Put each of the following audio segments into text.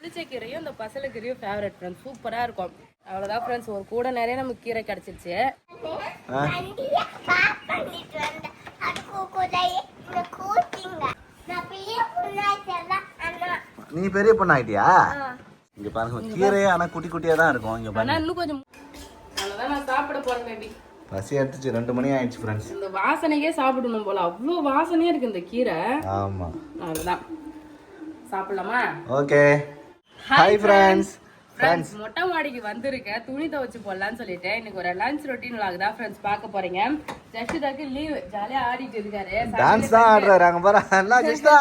கீரையும் இந்த பசலைக்கீரையும் favourite friends, சூப்பரா இருக்கும். அவ்வளவுதான் ஃப்ரெண்ட்ஸ், ஒரு கூட நிறைய நமக்கு கீரை கிடைச்சிருச்சு. நீ பெரிய பொண்ணாயிட்டியா? இங்க பாருங்க, கீரையே ஆனா குட்டி குட்டியா தான் இருக்கும். இங்க பாருங்க, இன்னும் கொஞ்சம். அவ்வளவுதான், நான் சாப்பிட போறேன் பேபி. பசி எடுத்துச்சு, 2 மணி ஆயிடுச்சு ஃப்ரெண்ட்ஸ். இந்த வாசனைக்கே சாப்பிடணும் போல, அவ்வளோ வாசனையா இருக்கு இந்த கீரை. ஆமா, அவ்வளவுதான், சாப்பிடலாமா? ஓகே. Hi friends. ஃப்ரெண்ட்ஸ், மொட்டை மாடிக்கு வந்திருக்கேன், துணி துவைச்சு போடலான்னு சொல்லிட்டு. இன்னைக்கு ஒரு லஞ்ச் ரொட்டீன் vlog தான் ஃப்ரெண்ட்ஸ் பார்க்க போறீங்க. ஜஷிதாக்கு லீவ், ஜாலியா ஆடிட்டு இருக்காரு. டான்ஸ் தான் ஆடுறாரு அங்க பாரு. என்ன ஜஷிதா,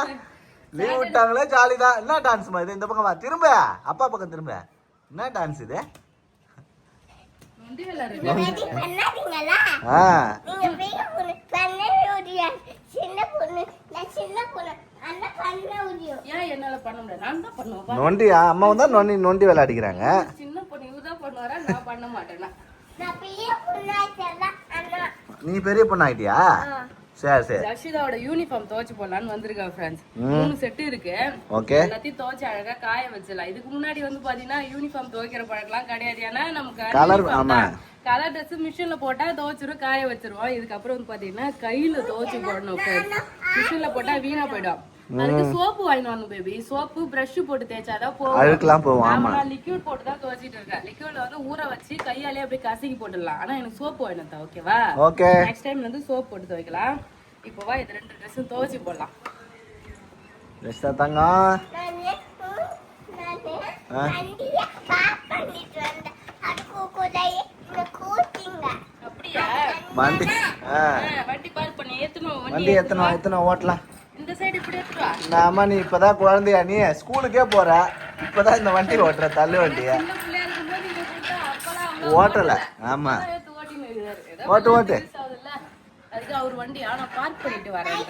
லீவ் விட்டாங்களே, ஜாலி தான். என்ன டான்ஸ்மா இது? இந்த பக்கம் வா, திரும்ப அப்பா பக்கம் திரும்ப. என்ன டான்ஸ் இது? நொண்டியா? அம்மா தான் நொண்டி விளையாடிக்கிறாங்க. சின்ன பொண்ணு இவதான் பண்ணுவாரா, நான் பண்ண மாட்டேன்னா. நீ பெரிய பொண்ணு ஆயிட்டியா? சரி சரி. ஜஷிதாவோட யூனிஃபார்ம் துவைச்சு போடலான்னு வந்திருக்கேன் ஃப்ரெண்ட்ஸ். 3 செட் இருக்கு. ஓகே. எல்லாத்தையும் துவைச்சு அழகா காய வச்சிடலாம். இதுக்கு முன்னாடி வந்து பாத்தீங்கன்னா யூனிஃபார்ம் துவைக்கிற பழக்கலாம் கிடையாது. ஏன்னா நமக்கு கலர், ஆமா, கலர் ட்ரெஸ் மிஷின்ல போட்டா துவைச்சிரும், காய வச்சிருவோம். இதுக்கப்புறம் வந்து பாத்தீங்கன்னா கையில துவைச்சு போடணும். மிஷின்ல போட்டா வீணா போயிடும். அதுக்கு சோப்பு வாங்கிட்டு வரணும் பேபி. சோப்பு பிரஷ் போட்டு தேய்ச்சாதான் போகும், அழுக்கெல்லாம் போகும். ஆமா, நான் லிக்விட் போட்டு தான் துவைச்சிட்டு இருக்கேன். லிக்விட்ல வந்து ஊற வச்சு கையாலே அப்படியே கசக்கி போட்டுடலாம். ஆனா எனக்கு சோப்பு வாங்கிட்டு, ஓகேவா? ஓகே. நெக்ஸ்ட் டைம் வந்து சோப் போட்டு துவைக்கலாம். இப்போ வா, இது 2 ட்ரெஸ்ஸும் துவைச்சு போடலாம். ஜெஸ்டா தங்கம், அப்படியா? வண்டி வண்டி பார்க் பண்ணி ஏத்தணும். வண்டி எத்தனை ஓட்டலாம். இந்த சைடு இப்படி ஏத்துவா. நாம நீ இப்பதான் குழந்தையா? நீ ஸ்கூலுக்கே போற, இப்பதான் இந்த வண்டி ஓட்டுற, தள்ளு வண்டிய. சின்ன பிள்ளையா இருக்கும்போது இங்க கொடுத்தா அப்பலாம் ஓட்டல. ஆமா, ஓட்டின்னு இருக்காரு. ஓட்டு ஓட்டு. அதுக்கு அவர் வண்டி ஆனா பார்க் பண்ணிட்டு வரேன்.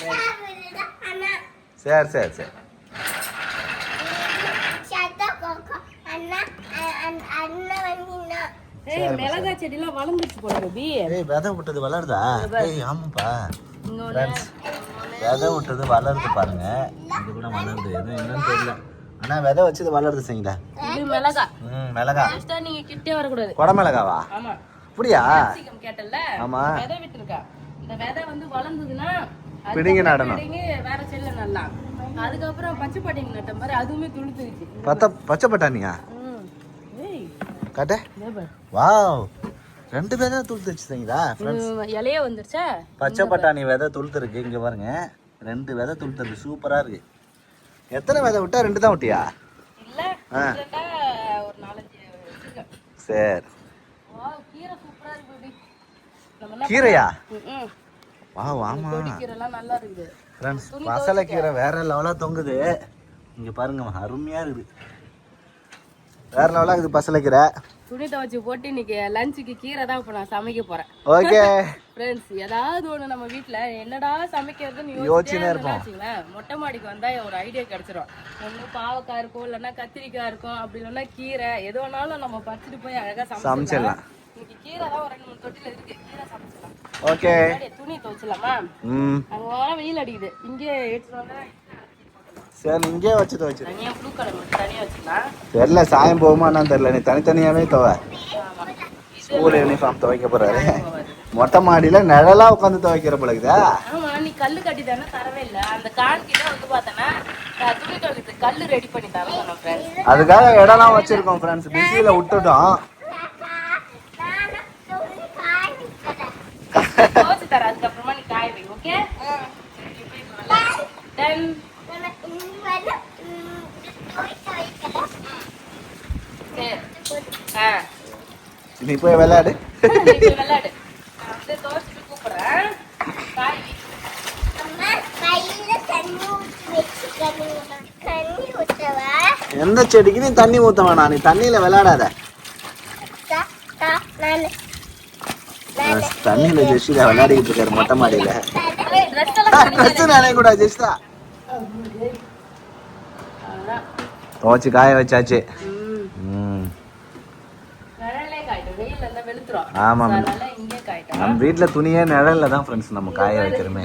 சரி சரி சரி. மிளகாய் செடி எல்லாம் வளர்ந்துச்சு போல பேபி. ஏய், விதை விட்டது வளருதா? ஏய், ஆமாப்பா ஃப்ரெண்ட்ஸ், விதை விட்டது வளருது பாருங்க. இது கூட வளருது, எதுவும் என்னன்னு தெரியல. ஆனா விதை வச்சது வளருது. செய்யுங்களா? இது மிளகா. மிளகா. நீங்க கிட்டே வரக்கூடாது. கொடை மிளகாவா? ஆமா. அப்படியா? கேட்டல. ஆமா. விதை விட்டுருக்கா. இந்த விதை வந்து வளர்ந்ததுன்னா பிடிங்க நடணும். வேற செல்ல நல்லா. அதுக்கப்புறம் பச்சை பட்டாணி நட்ட மாதிரி அதுவுமே துளுத்துச்சு. பச்சை பட்டாணியா? காட்ட. வாவ், 2 விதை துளுத்துச்சு. செய்யுங்களா ஃப்ரெண்ட்ஸ்? இலையே வந்துருச்சா? பச்சை பட்டாணி விதை துளுத்துருக்கு. இங்க பாருங்க, 2 விதை துளுத்துருக்கு. சூப்பரா இருக்கு. எத்தனை விதை விட்டா? 2 தான் விட்டியா? இல்ல, ஒரு 4-5 வச்சிருக்கேன். சரி. வாவ், கீரை சூப்பரா இருக்கு பேபி. கீரையா? வாவ், ஆமா, கீரை எல்லாம் நல்லா இருக்குது ஃப்ரெண்ட்ஸ். பசலை கீரை வேற லெவலா தொங்குது. இங்க பாருங்க, அருமையா இருக்குது. வேற லெவலா இருக்குது பசலை கீரை. துணி துவைச்சு போட்டு இன்னைக்கு லஞ்சுக்கு கீரை தான் இப்ப நான் சமைக்க போறேன். ஓகே ஃப்ரெண்ட்ஸ், ஏதாவது ஒண்ணு நம்ம வீட்ல என்னடா சமைக்கிறதுன்னு யோசிச்சுனே இருப்போம். மொட்டை மாடிக்கு வந்தா ஒரு ஐடியா கிடைச்சிரும். ஒண்ணு பாவக்காய் இருக்கும், இல்லைன்னா கத்திரிக்காய் இருக்கும், அப்படி இல்லைன்னா கீரை, எது வேணாலும் நம்ம பறிச்சுட்டு போய் அழகா சமைச்சிடலாம். இன்னைக்கு கீரை தான் ஒரு 2-3 தொட்டில இருக்கு, கீரை சமைச்சிடலாம். ஓகே. துணி துவைச்சலாமா? அங்க வெயில் அடிக்குது, இங்கே எடுத்துட்டு வந்தா. சரி, இங்கே வச்சு துவைச்சு. தனியா ப்ளூ கலர் மட்டும் தனியா வச்சுக்கலாம். தெரியல, சாயம் போகுமான்னு தெரியல. நீ தனித்தனியாவே துவை. ஸ்கூல் யூனிஃபார்ம் துவைக்க போறாரு. மொட்டை மாடியில நிழலா உட்காந்து துவைக்கிற போலக்குதா? ஆமா, நீ கல்லு கட்டி தானே தரவே இல்ல. அந்த கான் கிட்ட வந்து பார்த்தனா துணி துவைக்கிறது கல்லு ரெடி பண்ணி தரணும் ஃப்ரெண்ட்ஸ். அதுக்காக இடம்லாம் வச்சிருக்கோம் ஃப்ரெண்ட்ஸ். பிஸியில விட்டுட்டோம். துவைச்சு தர, அதுக்கப்புறமா நீ காய வை. Okay, ton. நீ போய் விளையாடு. விளையாடு. நான் வந்து துவைச்சிட்டு கூப்பிடுறேன். காய் எந்த செடிக்கு நீ தண்ணி ஊத்த வேணாம். நீ தண்ணியில விளையாடாத. தண்ணியில ஜெஷிதா விளையாடிட்டு இருக்காரு மொட்டை மாடியில. கூட ஜெஷிதா துவைச்சு காய வச்சாச்சு. ஆமா, நம்ம வீட்டுல துணியே நிழல்ல தான் ஃப்ரெண்ட்ஸ் நம்ம காய வைக்கிறோமே.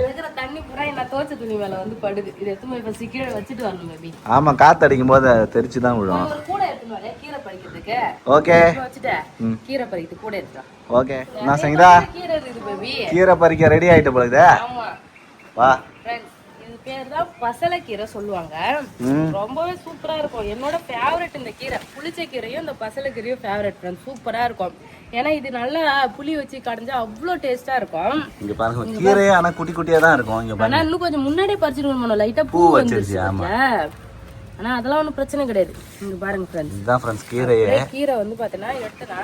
வெங்காயம் நான் தோச்ச துணி மேல வந்து படுது. இது எடுத்து போய் ஃபர்ஸ்ட் கீழே வச்சுட்டு வரணும் பேபி. ஆமா, காத்தடிக்கும் போது தெரிச்சு தான் விழும். ஒரு கூட எடுத்து வரேன் கீரை பறிக்கிறதுக்கு. ஓகே வச்சுட்டேன். கீரை பறிக்கிறது கூட எடுத்துறேன். ஓகே நான் சங்கீதா கீரை இருக்குது பேபி. கீரை பறிக்க ரெடி ஆயிட்டு போகுது. ஆமா வா. ஃப்ரெண்ட்ஸ் இது பேர் தான் பசலைக்கீரை சொல்லுவாங்க. ரொம்பவே சூப்பரா இருக்கும். என்னோட ஃபேவரட் இந்த கீரை. புளிச்ச கீரையும் இந்த பசலைக்கீரையும் ஃபேவரட் ஃப்ரெண்ட்ஸ். சூப்பரா இருக்கும். ஏன்னா இது நல்லா புளி வச்சு கடைஞ்சா அவ்வளோ டேஸ்டா இருக்கும். இங்க பாருங்க கீரையே ஆனா குட்டி குட்டியா தான் இருக்கும். இங்க பாருங்க ஆனா இன்னும் கொஞ்சம் முன்னாடியே பறிச்சிட்டு வரணும். லைட்டா பூ வந்துருச்சு. ஆனா அதெல்லாம் ஒன்றும் பிரச்சனை கிடையாது. இங்க பாருங்க ஃப்ரெண்ட்ஸ், இதுதான் ஃப்ரெண்ட்ஸ் கீரையே. கீரை வந்து பாத்தீங்கன்னா எடுத்தனா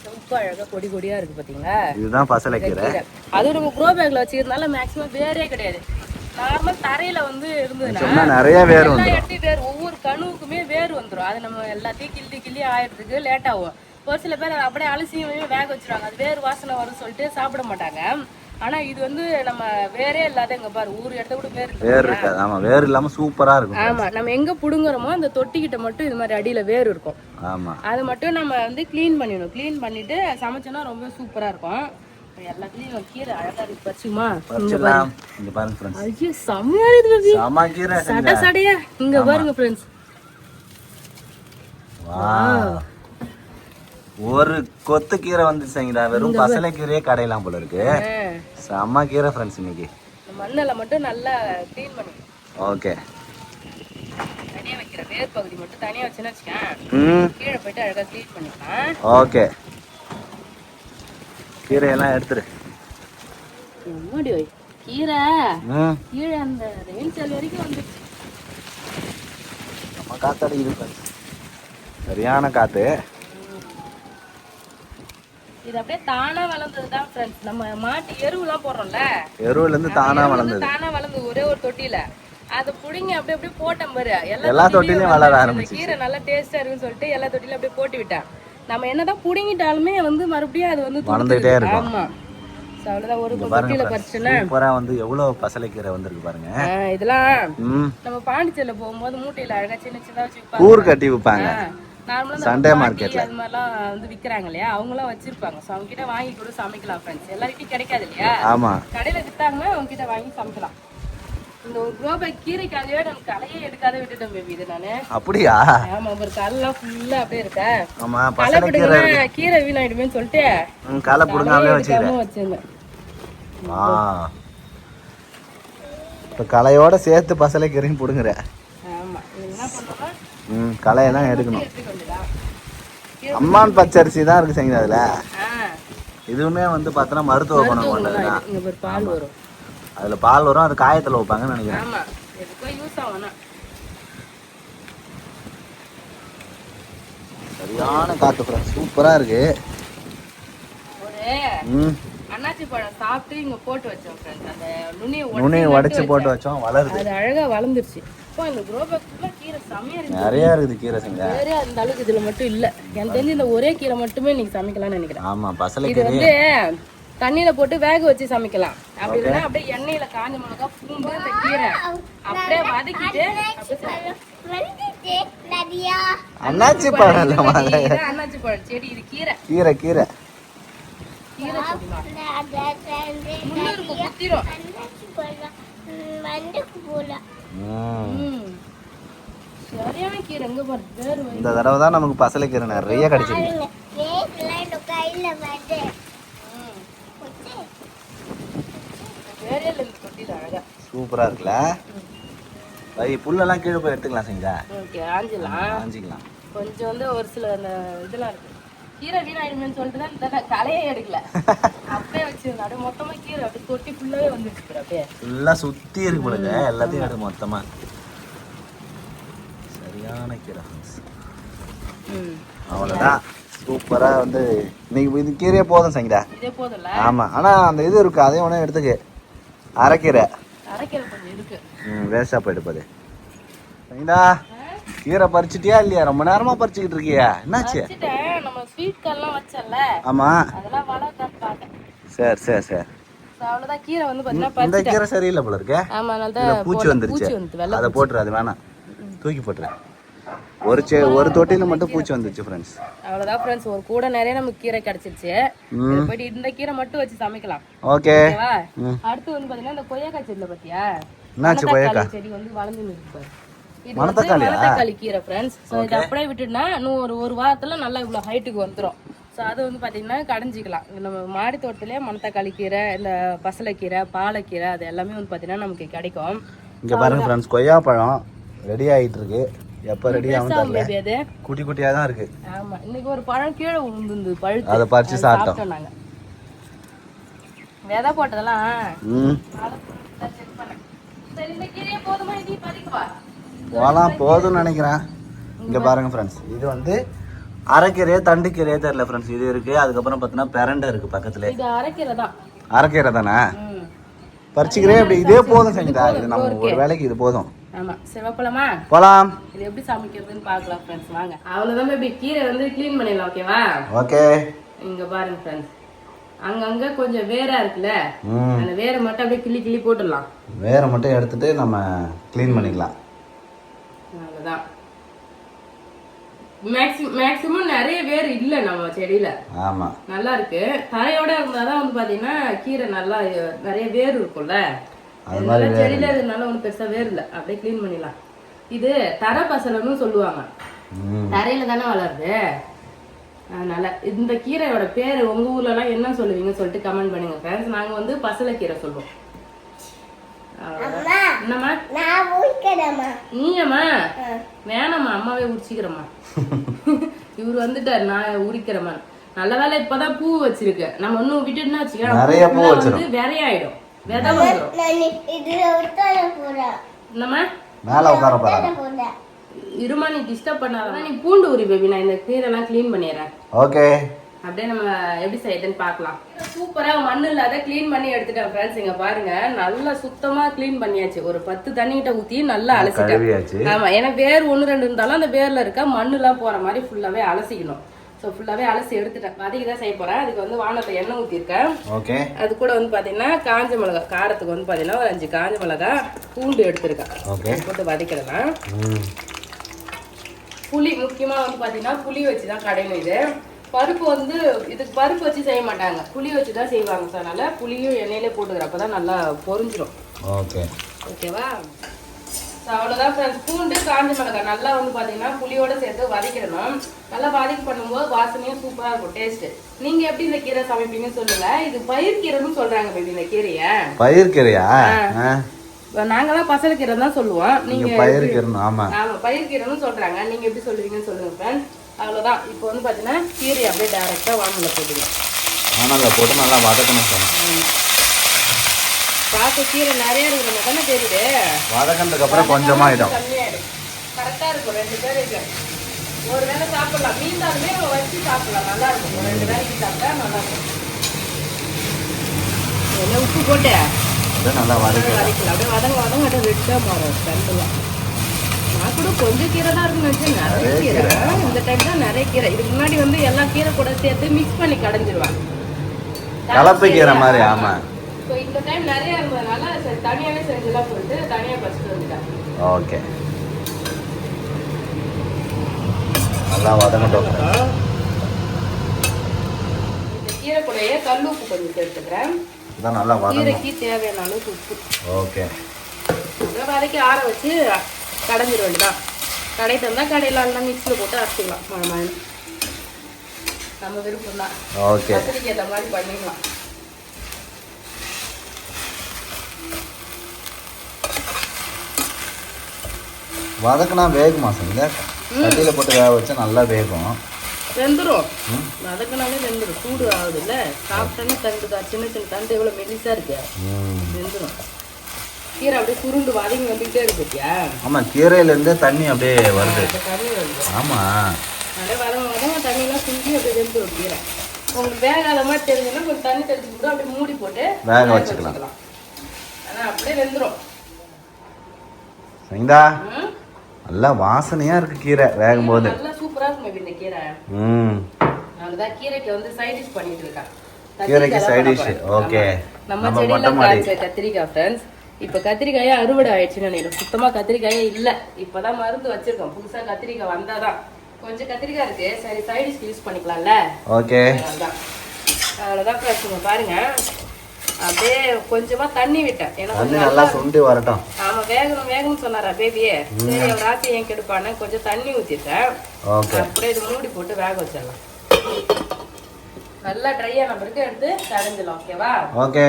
ரொம்ப அழகா கொடி கொடியா இருக்கு பாத்தீங்களா. இதுதான் பசலைக்கீரை. அது நம்ம க்ரோ பேக்ல வச்சிருந்தால மேக்ஸிமம் வேறே கிடையாது. நார்மல் தரையில வந்து இருந்ததுன்னா நிறைய வேர் வந்துரும். எட்டி வேர் ஒவ்வொரு கணுவுக்குமே வேர் வந்துரும். அது நம்ம எல்லாத்தையும் கிள்ளி ஆயிரத்துக்கு லேட் ஆகும். ஒரு சில பேர் அப்படியே அலசியும் வேக வச்சிருவாங்க. அது வேறு வாசனை வரும்னு சொல்லிட்டு சாப்பிட மாட்டாங்க. ஆனா இது வந்து நம்ம வேறே இல்லாத எங்க பாரு ஊர் இடத்த கூட வேர் இருக்காது. ஆமா, வேர் இல்லாம சூப்பரா இருக்கும். ஆமா, நம்ம எங்க புடுங்குறோமோ அந்த தொட்டிக்கிட்ட மட்டும் இது மாதிரி அடியில வேர் இருக்கும். ஆமா, அது மட்டும் நம்ம வந்து க்ளீன் பண்ணிடணும். க்ளீன் பண்ணிட்டு சமைச்சோம்னா ரொம்ப சூப்பரா இருக்கும். எல்லாத்துலயும் கீரை அழகா இருக்கு. பச்சுமா இங்க பாருங்க ஃப்ரெண்ட்ஸ். ஐயோ செமையா இருக்கு. செம கீரை சடையா இங்க பாருங்க ஃப்ரெண்ட்ஸ். வாவ், ஒரு கொத்து கீரை வந்துச்சுங்கடா. வெறும் பசலை கீரையே கடையலாம் போல இருக்கு. செம்ம கீரை ஃப்ரெண்ட்ஸ். இன்னைக்கு மண்ணல மட்டும் நல்லா க்ளீன் பண்ணி ஓகே தனியா வைக்கிற வேர் பகுதி மட்டும் தனியா வச்சுன்னு வச்சுக்கேன். கீழே போயிட்டு அழகா க்ளீன் பண்ணிக்கலாம். ஓகே, கீரை எல்லாம் எடுத்துரு. எம்மாடி ஓய் கீரை கீழே அந்த ரெயின் செல் வரைக்கும் வந்துச்சு. நம்ம காத்தடிக்குது, சரியான காத்து. இது அப்படியே தானா வளர்ந்ததுதான் ஃப்ரெண்ட்ஸ். நம்ம மாட்டு எருவுலாம் போடுறோம்ல, எருவுல இருந்து தானா வளர்ந்தது ஒரே ஒரு தொட்டியில. அதை புடிங்க அப்படியே அப்படியே போட்டேன் பாரு. எல்லா தொட்டிலையும் வளர ஆரம்பிச்சு. கீரை நல்லா டேஸ்டா இருக்குன்னு சொல்லிட்டு எல்லா தொட்டிலையும் அப்படியே போட்டு விட்டேன். நம்ம என்னதான் புடுங்கிட்டாலுமே வந்து மறுபடியும் அது வந்து வளர்ந்துட்டே இருக்கும். ஆமா, அவ்வளவுதான். ஒரு தொட்டியில பறிச்சுன்னா சூப்பரா வந்து எவ்வளவு பசலைக்கீரை வந்திருக்கு பாருங்க. இதெல்லாம் நம்ம பாண்டிச்சேரியில போகும்போது மூட்டையில அழகா சின்ன சின்னதா வச்சு ஊர் கட்டி விற்பாங்க. சண்டே மார்க்கெட்ல அது மாதிரிலாம் வந்து விக்கிறாங்க இல்லையா, அவங்க எல்லாம் வச்சிருப்பாங்க. சோ அவங்க கிட்ட வாங்கி கூட சமைக்கலாம் ஃப்ரெண்ட்ஸ். எல்லார்கிட்டயும் கிடைக்காது இல்லையா. ஆமா, கடையில வித்தாங்கன்னா அவங்க கிட்ட வாங்கி சமைக்கலாம். இந்த ஒரு க்ரோ பேக் கீரைக்காகவே நம்ம களையே எடுக்காத விட்டுட்டோம் பேபி. இது நானு அப்படியா? ஆமா, ஒரு கல்லாம் ஃபுல்லா அப்படியே இருக்க. ஆமா, பசலைக்கீரை கீரை வீணாயிடுமேன்னு சொல்லிட்டு களை புடுங்காமலே வச்சிருந்தேன். இப்ப களையோட சேர்த்து பசலைக்கீரையும் புடுங்குற. ஆமா, என்ன பண்ணோம்னா களையெல்லாம் எடுக்கணும். அம்மான் பச்சரிசி தான் இருக்கு சங்கீதா. அதுல இதுவுமே வந்து பார்த்தோன்னா மருத்துவ குணம் கொண்டதுதான். பால் வரும், அதுல பால் வரும். அது காயத்துல வைப்பாங்கன்னு நினைக்கிறேன். ஆமா, எதுக்கும் யூஸ் ஆகும். சரியான காத்து ஃப்ரெண்ட்ஸ், சூப்பரா இருக்கு. ஒரு அன்னாச்சி பழம் சாப்பிட்டு இங்க போட்டு வச்சோம் ஃப்ரெண்ட்ஸ். அந்த நுனியை உடைச்சு போட்டு வச்சோம், வளருது. அது அழகா வளர்ந்துருச்சு. இப்போ இந்த க்ரோ பேக்ல கீரை செமையா இருக்கு. நிறைய இருக்குது கீரை சங்கீதா. வேற அந்த அளவுக்கு இதுல மட்டும் இல்ல. எனக்கு தெரிஞ்சு இந்த ஒரே கீரை மட்டுமே இன்னைக்கு சமைக்கலாம்னு நினைக்கிறேன். ஆமா, பசலை இது வந்து தண்ணியில போட்டு வேக வச்சு சமைக்கலாம். அப்படி இல்லைன்னா அப்படியே எண்ணெயில காஞ்ச மிளகா பூண்டு இந்த கீரை அப்படியே வதக்கிட்டு அன்னாச்சி பழம் அன்னாச்சி பழம் செடி. இது கீரை கீரை கீரை கீரை குத்திரும். சரியான கீரை. எங்க பாரு, இந்த தடவை தான் நமக்கு பசலைக்கீரை நிறைய கிடைச்சிருக்கு. சூப்பரா இருக்குல்ல. புல்லெல்லாம் கீழே போய் எடுத்துக்கலாம் சங்கீதா. ஆஞ்சிக்கலாம். கொஞ்சம் வந்து ஒரு சில அந்த இதெல்லாம் இருக்கு. கீரை வீணாயிடுமேன்னு சொல்லிட்டு தான் இந்த களையே எடுக்கல, அப்படியே வச்சிருந்தேன். அப்படியே மொத்தமா கீரை அப்படியே தொட்டி ஃபுல்லாவே வந்துருக்கு. அப்படியே ஃபுல்லா சுத்தி இருக்கு போல. எல்லாத்தையும் எடுத்து மொத்தமா. சரியான கீரை. அவ்வளவுதான், சூப்பரா வந்து இன்னைக்கு இது கீரையே போதும் சங்கீதா. இதே போதும்ல. ஆமா, ஆனா அந்த இது இருக்கு, அதையும் ஒண்ணு எடுத்துக்கு. அரைக்கீரை கொஞ்சம் இருக்கு. வேஸ்டா போயிட்டு போகுது சங்கீதா. கீரை பறிச்சிட்டியா இல்லையா? ரொம்ப நேரமா பறிச்சுக்கிட்டு இருக்கியா? என்னாச்சு? நம்ம ஸ்வீட் கார்ன்லாம் வச்சல்ல. ஆமா, அதெல்லாம் வளர்த்தான்னு பார்த்தேன். சரி சரி சரி. அவ்வளவுதான். கீரை வந்து பாத்தீங்கன்னா இந்த கீரை சரியில்லை போல இருக்கு. ஆமா, அதனால தான் பூச்சி வந்துருச்சு. அதை போட்டுரு, அது வேணாம், தூக்கி போட்டுரு. ஒரு தொட்டியில் மட்டும் பூச்சி வந்துச்சு ஃப்ரெண்ட்ஸ். அவ்வளோதான் ஃப்ரெண்ட்ஸ், ஒரு கூட நிறைய நமக்கு கீரை கிடைச்சிருச்சு. போயிட்டு இந்த கீரை மட்டும் வச்சு சமைக்கலாம். ஓகே. அடுத்து வந்து பாத்தீங்கன்னா இந்த கொய்யாக்காய் செடியில பாத்தியா, என்னாச்சு கொய்யாக்காய் செடி வந்து வளர்ந்து இருக்கு. இது மணத்தக்காளி கீரை ஃப்ரெண்ட்ஸ். ஸோ இதை அப்படியே விட்டுட்டுனா இன்னும் ஒரு வாரத்துல நல்லா இவ்வளவு ஹைட்டுக்கு வந்துடும். ஸோ அது வந்து பாத்தீங்கன்னா கடைஞ்சிக்கலாம். நம்ம மாடி தோட்டத்திலே மணத்தக்காளி கீரை, இந்த பசலைக்கீரை, பாலக்கீரை, அது எல்லாமே வந்து பாத்தீங்கன்னா நமக்கு கிடைக்கும். இங்க பாருங்க ஃப்ரெண்ட்ஸ், கொய்யா பழம் ரெடி ஆயிட்டு இருக்கு. எப்ப ரெடி ஆகும் தெரியல, குட்டி குட்டியா தான் இருக்கு. ஆமா, இன்னைக்கு ஒரு பழம் கீழே விழுந்து பழுத்து, அதை பறிச்சு சாப்பிட்டோம் நாங்க. விதை போட்டதெல்லாம் போலாம் போதும்னு நினைக்கிறேன். இங்க பாருங்க ஃப்ரெண்ட்ஸ், இது வந்து அரைக்கீரையே தண்டுக்கீரையே தெரியல ஃப்ரெண்ட்ஸ். இது இருக்கு, அதுக்கப்புறம் பார்த்தீங்கன்னா பெரண்டை இருக்கு பக்கத்துல. இது அரைக்கீரை தான். அரைக்கீரை தானே பறிச்சுக்கிறே. அப்படி இதே போதும் சங்கீதா, இது நம்ம ஒரு வேலைக்கு இது போதும். ஆமா, சரி போலாமா? போலாம். இது எப்படி சமைக்கிறதுன்னு பார்க்கலாம் ஃப்ரெண்ட்ஸ், வாங்க. அவ்வளவுதான் பேபி, கீரை வந்து க்ளீன் பண்ணிடலாம். ஓகேவா? ஓகே. இங்க பாருங்க ஃப்ரெண்ட்ஸ், அங்கங்க கொஞ்சம் வேரா இருக்குல்ல, அந்த வேரை மட்டும் அப்படியே கிள்ளி கிள்ளி போட்டுடலாம். வேரை மட்டும் எடுத்துட்டு நம்ம க்ளீன் பண்ணிக்கலாம். அவ்வளவுதான். மேக்ஸிமம் நிறைய வேர் இல்ல நம்ம செடியில. ஆமா, நல்லா இருக்கு. தரையோட இருந்தாதான் வந்து பாத்தீங்கன்னா கீரை நல்லா நிறைய வேர் இருக்கும்ல. செடியில இருந்தாலும் ஒன்றும் பெருசா வேர் இல்லை. அப்படியே கிளீன் பண்ணிடலாம். இது தரை பசலன்னு சொல்லுவாங்க, தரையில தானே வளருது. அதனால இந்த கீரையோட பேரு உங்க ஊர்ல எல்லாம் என்ன சொல்லுவீங்கன்னு சொல்லிட்டு கமெண்ட் பண்ணுங்க ஃப்ரெண்ட்ஸ். நாங்க வந்து பசலைக்கீரை சொல்லுவோம். என்னம்மா? நீயம்மா வேணாம்மா, அம்மாவே உரிச்சிக்கிறம்மா. இவரு வந்துட்டாரு, நான் உரிக்கிறேம்மா. நல்ல வேலை இப்பதான் பூ வச்சிருக்கு. நம்ம இன்னும் விட்டுட்டுனா வச்சுக்கோங்க, விரையாயிடும். விதை வந்துடும். என்னம்மா மேல உட்கார போறா? இருமா, நீ டிஸ்டர்ப் பண்ணாத. நீ பூண்டு உரி பேபி, நான் இந்த கீரை எல்லாம் கிளீன் பண்ணிடுறேன். ஓகே. அப்படியே நம்ம எப்படி செய்யுதுன்னு பார்க்கலாம். சூப்பரா மண்ணு இல்லாத கிளீன் பண்ணி எடுத்துட்டேன் ஃப்ரெண்ட்ஸ். இங்க பாருங்க, நல்லா சுத்தமா கிளீன் பண்ணியாச்சு. ஒரு 10 தண்ணிகிட்ட ஊத்தி நல்லா அலசிட்டேன். ஆமா, ஏன்னா வேர் 1-2 இருந்தாலும் அந்த வேர்ல இருக்க மண்ணு எல்லாம் போற மாதிரி ஃபுல்லாவே அலசிக்கணும். ஸோ ஃபுல்லாவே அலசி எடுத்துட்டேன். அதுக்கு தான் செய்ய போறேன். அதுக்கு வந்து வானத்துல எண்ணெய் ஊத்திருக்கேன். ஓகே. அது கூட வந்து பாத்தீங்கன்னா காஞ்ச மிளகாய், காரத்துக்கு வந்து பாத்தீங்கன்னா ஒரு 5 காஞ்ச மிளகாய், பூண்டு எடுத்திருக்கேன். ஓகே. போட்டு வதக்கிடலாம். புளி முக்கியமா வந்து பாத்தீங்கன்னா புளி வச்சுதான் கடையணும். இது பருப்பு வந்து இதுக்கு பருப்பு வச்சு செய்ய மாட்டாங்க, புளி வச்சு தான் செய்வாங்க. ஸோ அதனால புளியும் எண்ணெயிலே போட்டுக்கிறேன், அப்பதான் நல்லா பொரிஞ்சிடும். ஓகே. ஓகேவா? ஸோ அவ்வளோதான் ஃப்ரெண்ட்ஸ். பூண்டு காஞ்ச மிளகாய் நல்லா வந்து பார்த்தீங்கன்னா புளியோட சேர்த்து வதக்கிடணும். நல்லா வதக்கி பண்ணும்போது வாசனையும் சூப்பராக இருக்கும், டேஸ்ட். நீங்க எப்படி இந்த கீரை சமைப்பீங்கன்னு சொல்லுங்க. இது பயிர்கீரைன்னு சொல்றாங்க பேபி இந்த கீரையை. பயிர்கீரையா? நாங்கெல்லாம் பசலைக்கீரை தான் சொல்லுவோம். நீங்க பயிர்கீரை? ஆமா ஆமா, பயிர்கீரைன்னு சொல்றாங்க. நீங்க எப்படி சொல்லுவீங்கன்னு சொல்லுங்க ஃப்ரெண்ட்ஸ். அவ்வளோதான். இப்போ வந்து பார்த்தீங்கன்னா கீரை அப்படியே டைரெக்டாக வானல்ல போட்டுக்கலாம். வானல்ல போட்டு நல்லா வதக்கணும் சார். பார்க்க கீரை நிறைய இருக்கிற தானே தெரியுது. வதக்கினதுக்கு அப்புறம் கொஞ்சமாயிடும், கம்மியாயிடும். கரெக்டாக இருக்கும். 2 பேருக்கு ஒரு வேளை சாப்பிடலாம். மீந்தாலுமே வச்சு சாப்பிடலாம், நல்லா இருக்கும். 2 வேலைக்கு சாப்பிட்டா நல்லா இருக்கும். என்ன உப்பு போட்டு நல்லா வதக்கலாம். அப்படியே வதங்க அப்படியே ரெட்டாக மாறும் ரெண்டுலாம். நான் கூட கொஞ்சம் கீரை தான் இருக்குன்னு நினைச்சேன், நிறைய கீரை. இந்த டைம் தான் நிறைய கீரை. இதுக்கு முன்னாடி வந்து எல்லா கீரை கூட சேர்த்து மிக்ஸ் பண்ணி கடைஞ்சிருவாங்க, கலப்பு கீரை மாதிரி. ஆமா. ஸோ இந்த டைம் நிறைய இருந்ததுனால சரி தனியாவே செஞ்சுலாம் சொல்லிட்டு தனியாக பறிச்சுட்டு வந்துட்டேன். ஓகே. நல்லா வதங்கட்டும். இந்த கீரை கூடயே கல் உப்பு கொஞ்சம் சேர்த்துக்கிறேன். இதான் நல்லா வதங்கணும். கீரைக்கு தேவையான அளவுக்கு உப்பு. ஓகே. வதக்கி ஆற வச்சு கடைஞ்சிட வேண்டியதான். கடைட்டு வந்தால் கடையில் எல்லாம் மிக்ஸில் போட்டு அரைச்சிக்கலாம். மழை நம்ம விருப்பம் தான். ஓகே. கத்திரிக்கு ஏற்ற மாதிரி பண்ணிக்கலாம். வதக்குனா வேகுமா சார்? கட்டியில் போட்டு வேக வச்சா நல்லா வேகும், வெந்துடும். வதக்குனாலே வெந்துடும், சூடு ஆகுது இல்லை. சாப்பிட்டோன்னா தண்டு சின்ன சின்ன தண்டு எவ்வளோ மெலிசாக இருக்கு, வெந்துடும். கீரை அப்படியே சுருண்டு வதங்கி வந்துகிட்டே இருக்கியா? ஆமா, கீரையிலேருந்து தண்ணி அப்படியே வருது. தண்ணி வருது. ஆமா, அப்படியே வதங்க தண்ணியெல்லாம் சுண்டி அப்படியே வெந்துடும் கீரை. உங்களுக்கு வேகாத மாதிரி தெரிஞ்சுன்னா கொஞ்சம் தண்ணி தெளிச்சு கூட அப்படியே மூடி போட்டு வேக வச்சுக்கலாம். ஆனால் அப்படியே வெந்துடும். சரிங்களா? நல்லா வாசனையா இருக்கு கீரை வேகும் போது. நல்லா சூப்பரா இருக்கும் இந்த கீரை. நான்தான் கீரைக்கு வந்து சைட் டிஷ் பண்ணிட்டு இருக்கேன். கீரைக்கு சைட் டிஷ். ஓகே. நம்ம செடியில காய்ச்ச கத்திரிக்காய் ஃப்ரெண்ட்ஸ். இப்போ கத்திரிக்காயே அறுவடை ஆயிடுச்சுன்னு நினைக்கிறேன். சுத்தமாக கத்திரிக்காயே இல்லை. இப்போதான் மருந்து வச்சிருக்கோம். புதுசாக கத்திரிக்காய் வந்தாதான். கொஞ்சம் கத்திரிக்காய் இருக்கு. சரி சைடிஷ்க்கு யூஸ் பண்ணிக்கலாம்ல. ஓகே. அவ்வளோதான் பிரச்சனை. பாருங்க அப்படியே கொஞ்சமா தண்ணி விட்டேன். ஏன்னா நல்லா சுண்டி வரட்டும். ஆமா வேகணும்னு சொன்னாரா பேபியே. சரி அவர் ஆசை ஏன் கெடுப்பானு கொஞ்சம் தண்ணி ஊத்திட்டேன். அப்படியே இது மூடி போட்டு வேக வச்சிடலாம். நல்லா ட்ரையா நம்பருக்கு எடுத்து கடைஞ்சிடலாம். ஓகேவா? ஓகே.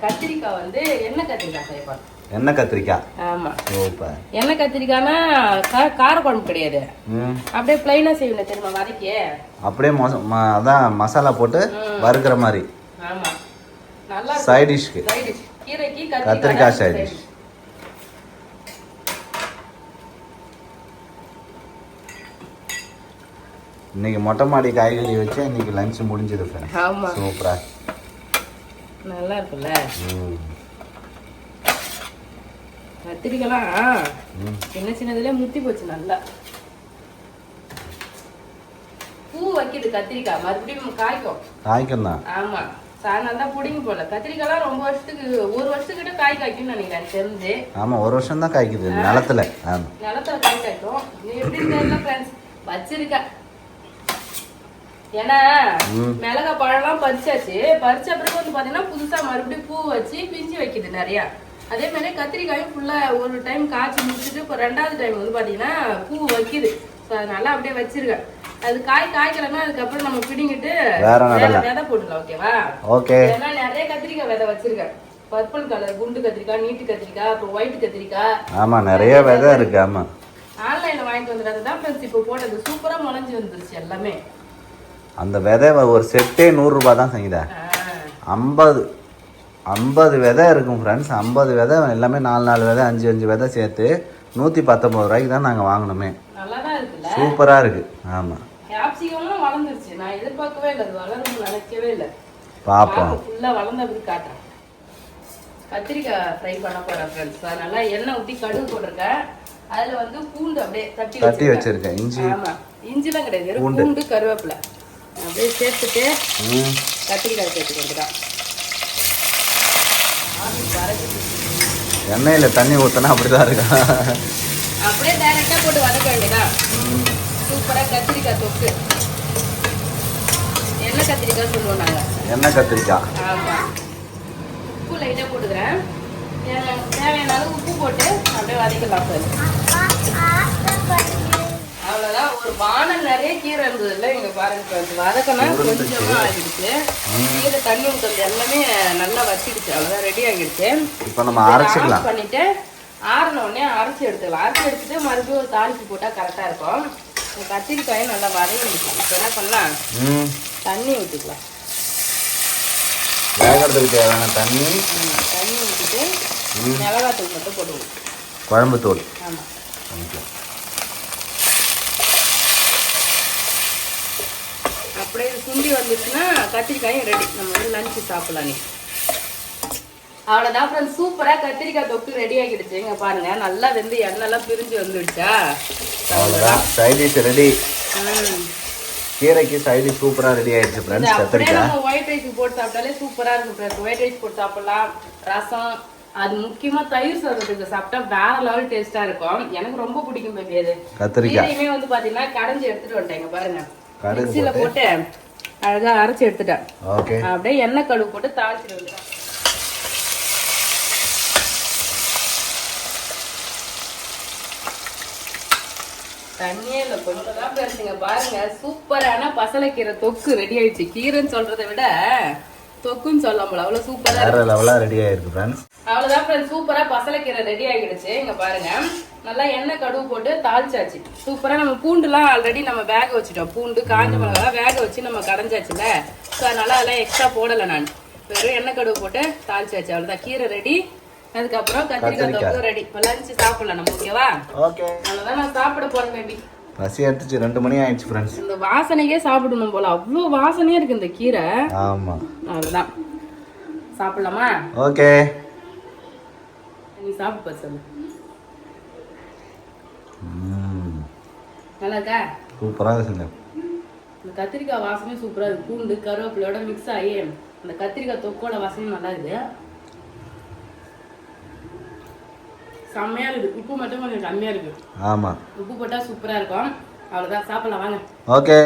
கத்திரிக்காய் வந்து எண்ணெய் கத்திரிக்காய் செய்யலாம். எண்ணெய் கத்திரிக்காய். ஆமா சூப்பர். எண்ணெய் கத்திரிக்காய்னா கார குழம்பு கிடையாது. அப்படியே பிளைனா செய்யணும் தெரியுமா? வதக்கி அப்படியே அதான் மசாலா போட்டு வறுக்கிற மாதிரி. ஆமா நல்லா சைட் டிஷ்க்கு. கீரைக்கு கத்திரிக்காய் சைட் டிஷ். இன்னைக்கு மொட்டை மாடி காய்கறி வச்சு இன்னைக்கு லஞ்ச் முடிஞ்சது ஃப்ரெண்ட்ஸ். ஆமா சூப்பரா நல்லா இருக்குல்ல. கத்திரிக்காய்லாம் சின்னதுல முத்தி போச்சு. நல்லா பூ வைக்குது கத்திரிக்காய். மறுபடியும் காய்க்கும் தான். ஆமா சாயந்தரம் தான் புடிங்க போல. கத்திரிக்காய்லாம் ரொம்ப வருஷத்துக்கு 1 வருஷத்துக்கிட்ட காய்க்கும்னு நினைக்கிறேன் தெரிஞ்சு. ஆமா 1 வருஷம் தான் காய்க்குது நிலத்துல. காய் காய்க்கும். எப்படி தெரியல ஃப்ரெண்ட்ஸ் வச்சிருக்கேன். ஏன்னா மிளகா பழம்லாம் பறிச்சாச்சு. பறிச்ச பிறகு வந்து பாத்தீங்கன்னா புதுசா மறுபடியும் பூ வச்சு பிஞ்சு வைக்குது நிறைய. அதே மாதிரி கத்திரிக்காயும் ஃபுல்லா ஒரு டைம் காய்ச்சி முடிச்சுட்டு இப்போ 2வது டைம் வந்து பாத்தீங்கன்னா பூ வைக்குது. ஸோ அதனால அப்படியே வச்சிருக்கேன். அது காய்க்கலன்னா அதுக்கப்புறம் நம்ம பிடிங்கிட்டு விதை போட்டுக்கலாம். ஓகேவா? ஓகே. ஏன்னா நிறைய கத்திரிக்காய் விதை வச்சிருக்கேன். பர்பிள் கலர் குண்டு கத்திரிக்காய், நீட்டு கத்திரிக்காய், அப்புறம் ஒயிட் கத்திரிக்காய். ஆமா நிறைய விதை இருக்கு. ஆமா ஆன்லைன்ல வாங்கிட்டு வந்துடுறதுதான் ஃப்ரெண்ட்ஸ் இப்போ போட்டது. சூப்பரா முளைஞ்சு வந்துருச்சு எல்லாமே. அந்த விதை ஒரு செட்டே 100 ரூபாய் தான் செய்யுதா. 50 விதை இருக்கும் ஃப்ரெண்ட்ஸ். 50 விதை எல்லாமே 4 விதை 5 விதை சேர்த்து 119 ரூபாய்க்கு தான் நாங்கள் வாங்கினோமே. நல்லாதான் இருக்குல்ல. சூப்பராக இருக்கு. ஆமாம் கேப்சிகம்லாம் வளர்ந்துருச்சு. நான் எதிர்பார்க்கவே இல்லை. அது வளரும்னு நினைக்கவே இல்லை. பார்ப்போம். ஃபுல்லாக வளர்ந்த அப்படி காட்டுறேன். கத்திரிக்காய் ஃப்ரை பண்ண போகிறேன் ஃப்ரெண்ட்ஸ். அதனால எண்ணெய் ஊற்றி கடுகு போட்டிருக்கேன். அதில் வந்து பூண்டு அப்படியே தட்டி வச்சிருக்கேன். இஞ்சி. ஆமாம் இஞ்சிலாம் கிடையாது. பூண்டு கருவேப்பிலை அப்படியே சேர்த்துட்டு கத்திரிக்காய் சேர்த்துக்க வேண்டியதான். எண்ணெயில் தண்ணி ஊற்றினா அப்படிதான் இருக்கா? அப்படியே டைரக்டாக போட்டு வதக்க வேண்டியதான். சூப்பராக கத்திரிக்காய் தொக்கு. எண்ணெய் கத்திரிக்காய் சொல்லுவோம் நாங்கள். எண்ணெய் கத்திரிக்காய். ஆமாம். உப்பு லைட்டாக போட்டுக்கிறேன். தேவையான அளவு உப்பு போட்டு அப்படியே வதக்கலாம் சார். அவ்வளோதான். ஒரு வானம் நிறைய கீரை இருந்தது இல்லை. இங்கே பாருங்க வதக்கணும் கொஞ்சமாக ஆகிடுச்சு. கீரை தண்ணி ஊற்றுறது எல்லாமே நல்லா வச்சிடுச்சு. அவ்வளோதான் ரெடி ஆகிடுச்சு. இப்போ நம்ம அரைச்சிக்கலாம். பண்ணிட்டு ஆறின உடனே அரைச்சி எடுத்துக்கலாம். அரைச்சி எடுத்துட்டு மறுபடியும் ஒரு தாளிப்பு போட்டால் கரெக்டாக இருக்கும். கத்திரிக்காயும் நல்லா வதங்கிடுச்சு. இப்போ என்ன பண்ணலாம்? தண்ணி ஊற்றிக்கலாம். வேகிறதுக்கு தேவையான தண்ணி ஊற்றிட்டு மிளகாத்தூள் மட்டும் போடுவோம். குழம்பு தூள். ஆமாம். அப்படியே சுண்டி வந்துச்சுன்னா கத்திரிக்காயும் ரெடி. நம்ம வந்து லஞ்சு சாப்பிடலாம். நீ அவ்வளோதான் ஃப்ரெண்ட்ஸ். சூப்பராக கத்திரிக்காய் தொக்கு ரெடி ஆகிடுச்சு. இங்கே பாருங்க நல்லா வெந்து எண்ணெய்லாம் பிரிஞ்சு வந்துடுச்சா. அவ்வளோதான் சைட் டிஷ் ரெடி. கீரைக்கு சைடு சூப்பரா ரெடி ஆயிடுச்சு फ्रेंड्स. கத்திரிக்காய் நம்ம ஒயிட் ரைஸ் போட்டு சாப்பிட்டாலே சூப்பரா இருக்கும் फ्रेंड्स. ஒயிட் ரைஸ் போட்டு சாப்பிடலாம். ரசம் அது முக்கியமா தயிர் சாதத்துக்கு சாப்பிட்டா வேற லெவல் டேஸ்டா இருக்கும். எனக்கு ரொம்ப பிடிக்கும் பேபி அது. கத்திரிக்காய் வந்து பாத்தீங்கன்னா கடைஞ்சி எடுத்துட்டு வந்துட்டேங்க பாருங்க. மிக்ஸில போட்டு அழகா அரைச்சு எடுத்துட்டேன். ஓகே. அப்படியே எண்ணெய் கடுகு போட்டு தாளிச்சிட்டு வந்துட்டேன். தண்ணியே இல்லை கொஞ்சம் தான் பேசுங்க. பாருங்க சூப்பரான பசலைக்கீரை தொக்கு ரெடி ஆயிடுச்சு. கீரைன்னு சொல்றதை விட தொக்குன்னு சொல்லலாம். அவ்வளவு சூப்பரா வேற லெவலா ரெடி ஆயிருக்கு फ्रेंड्स. அவ்வளவுதான் फ्रेंड्स. சூப்பரா பசலைக்கீரை ரெடி ஆகிடுச்சு. இங்க பாருங்க நல்லா எண்ணெய் கடுகு போட்டு தாளிச்சாச்சு. சூப்பரா நம்ம பூண்டுலாம் ஆல்ரெடி நம்ம வேக வச்சுட்டோம். பூண்டு காஞ்ச மிளகாய் வேக வச்சு நம்ம கடைஞ்சாச்சுல. ஸோ அதனால அதெல்லாம் எக்ஸ்ட்ரா போடலை. நான் வெறும் எண்ணெய் கடுகு போட்டு தாளிச்சாச்சு. அவ்வளவுதான் கீரை ரெடி. அதுக்கப்புறம் கத்திரிக்காய் தொக்கு ரெடி. இப்போ லஞ்ச் சாப்பிடலாம் நம்ம. ஓகேவா? ஓகே. அவ்வளவுதான் நான் சாப்பிட போறேன் பேபி. பசி எடுத்துச்சு. 2 மணி ஆயிடுச்சு फ्रेंड्स. இந்த வாசனைக்கே சாப்பிடணும் போல. அவ்வளோ வாசனையா இருக்கு இந்த கீரை. ஆமா. அவ்வளவுதான் சாப்பிடலாமா? ஓகே. நீ சாப்பிட்டு சொல்லு. நல்லா இருக்கா? சூப்பரா இருக்குங்க. இந்த கத்திரிக்காய் வாசனை சூப்பரா இருக்கு. பூண்டு கருவேப்பிலையோட மிக்ஸ் ஆகி அந்த கத்திரிக்காய் தொக்கோட வாசனை நல்லா இருக்கு. செம்மையா இருக்குது. உப்பு மட்டும் கொஞ்சம் கம்மியா இருக்கு. ஆமாம், உப்பு போட்டா சூப்பரா இருக்கும். அவ்வளவுதான், சாப்பிடலாம் வாங்க. ஓகே.